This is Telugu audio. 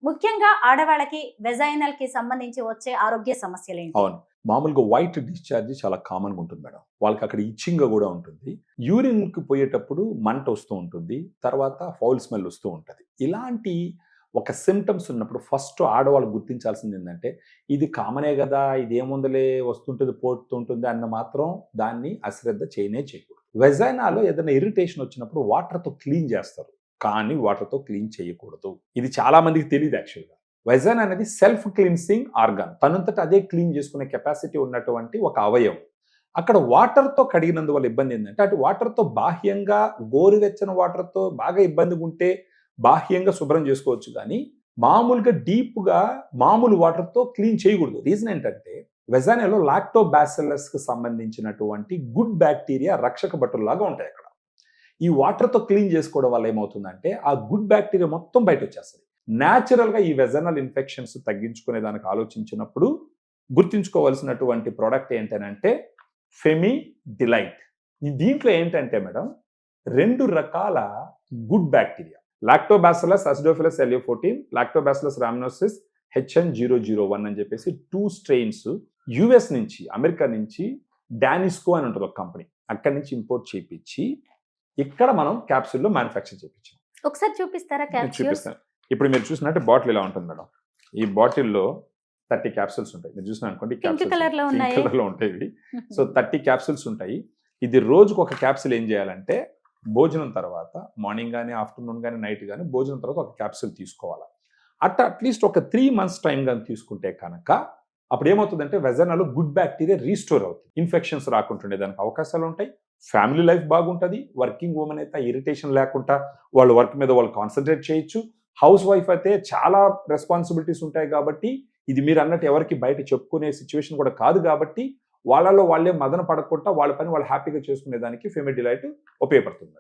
ముఖ్యంగా ఆడవాళ్ళకి వెజైనల్ కి సంబంధించి వచ్చే ఆరోగ్య సమస్యలు ఏంటి? అవును. మామూలుగా వైట్ డిశ్చార్జ్ చాలా కామన్‌గా ఉంటుంది మేడం. వాళ్ళకి అక్కడ ఇచ్చింగ్‌గా గూడా ఉంటుంది. యూరిన్‌కి పోయేటప్పుడు మంట వస్తూ ఉంటుంది. తర్వాత ఫౌల్ స్మెల్ వస్తూ ఉంటది. ఇలాంటి ఒక సింప్టమ్స్ ఉన్నప్పుడు ఫస్ట్ ఆడవాళ్ళు గుర్తించాల్సింది ఏందంటే, ఇది కామనే గదా! ఇదేముందిలే వస్తుంటది, పోతుంటుంది అన్న మాత్రం దాన్ని అశ్రద్ధ చేయనే చేయకూడదు. వెజైనాలో ఏదైనా ఇరిటేషన్ వచ్చినప్పుడు వాటర్‌తో క్లీన్ చేస్తారు. కానీ వాటర్‌తో క్లీన్ చేయకూడదు. ఇది చాలా మందికి తెలీదు యాక్చువల్‌గా. వెజైనా అనేది సెల్ఫ్ క్లీన్సింగ్ ఆర్గాన్. తనంతట అదే క్లీన్ చేసుకునే కెపాసిటీ ఉన్నటువంటి ఒక అవయవం. అక్కడ వాటర్‌తో కడిగినందువల్ల ఇబ్బంది ఏందంటే, అటు వాటర్‌తో బాహ్యంగా గోరువెచ్చని వాటర్‌తో బాగా ఇబ్బందిగా ఉంటే బాహ్యంగా శుభ్రం చేసుకోవచ్చు గానీ, మామూలుగా డీప్‌గా మామూలు వాటర్‌తో క్లీన్ చేయకూడదు. రీజన్ ఏంటంటే, వెజైనాలో లాక్టోబాసిల్లస్‌కి సంబంధించినటువంటి గుడ్ బాక్టీరియా రక్షక భటుల్లాగా ఉంటాయి అక్కడ. ఈ వాటర్‌తో క్లీన్ చేసుకోవడం వల్ల ఏమవుతుందంటే, ఆ గుడ్ బాక్టీరియా మొత్తం బయటొచ్చేస్తది. న్యాచురల్‌గా ఈ వెజనల్ ఇన్ఫెక్షన్స్ తగ్గించుకునే దానికి ఆలోచించినప్పుడు గుర్తుంచుకోవాల్సినటువంటి ప్రొడక్ట్ ఏంటనంటే ఫెమి డిలైట్. దీంట్లో ఏంటంటే మేడం 2 రకాల గుడ్ బాక్టీరియా లాక్టోబాసిల్లస్ అసిడోఫిలస్ ఎలియోఫోర్టీన్, లాక్టోబాసిల్లస్ రామినోసిస్ HN001 అని చెప్పేసి 2 స్ట్రెయిన్స్ యుఎస్ నుంచి, అమెరికా నుంచి డానిస్కో అని ఉంటుంది ఒక కంపెనీ. అక్కడి నుంచి ఇంపోర్ట్ చేపించి ఇక్కడ మనం క్యాప్సూల్‌లో మ్యానుఫ్యాక్చర్ చేపించాం. ఒకసారి చూపిస్తారా నేను క్యాప్సూల్స్? చూపిస్తాను. ఇప్పుడు మీరు చూసినట్టే బాటిల్ ఇలా ఉంటుంది మేడం. ఈ బాటిల్‌లో 30 క్యాప్సూల్స్ ఉంటాయి. మీరు చూసినారనుకోండి పింక్ క్యాప్సూల్స్ కలర్ లో పింక్ ఉన్నాయి. కలర్‌లో ఉంటాయి ఇవి. సో 30 క్యాప్సూల్స్ ఉంటాయి. ఇది రోజుకు ఒక క్యాప్సూల్ ఏం చేయాలంటే భోజనం తర్వాత మార్నింగ్ గాని, ఆఫ్టర్‌నూన్ గాని, నైట్ గాని భోజనం తర్వాత ఒక క్యాప్సూల్ తీసుకోవాలా. అట్లీస్ట్ ఒక 3 మంత్స్ టైం గాని తీసుకుంటే కనుక అప్పుడు ఏమవుతుందంటే వెజైనాలో గుడ్ బాక్టీరియా రీస్టోర్ అవుతుంది. ఇన్ఫెక్షన్స్ రాకుండా ఉండేదానికి అవకాశాలు ఉంటాయి. ఫ్యామిలీ లైఫ్ బాగుంటది. వర్కింగ్ వుమెన్ అయితే ఇరిటేషన్ లేకుండా వాళ్ళ వర్క్ మీద వాళ్ళు కాన్సంట్రేట్ చేయొచ్చు. హౌస్ వైఫ్ అయితే చాలా రెస్పాన్సిబిలిటీస్ ఉంటాయి కాబట్టి ఇది మీరు అన్నట్టు ఎవరికి బయట చెప్పుకునే సిచ్యువేషన్ కూడా కాదు కాబట్టి వాళ్ళలో వాళ్ళే మదన పడకుండా వాళ్ళ పని వాళ్ళు హ్యాపీగా చేసుకునే దానికి ఫెమి డిలైట్ ఉపయోగపడుతుంది.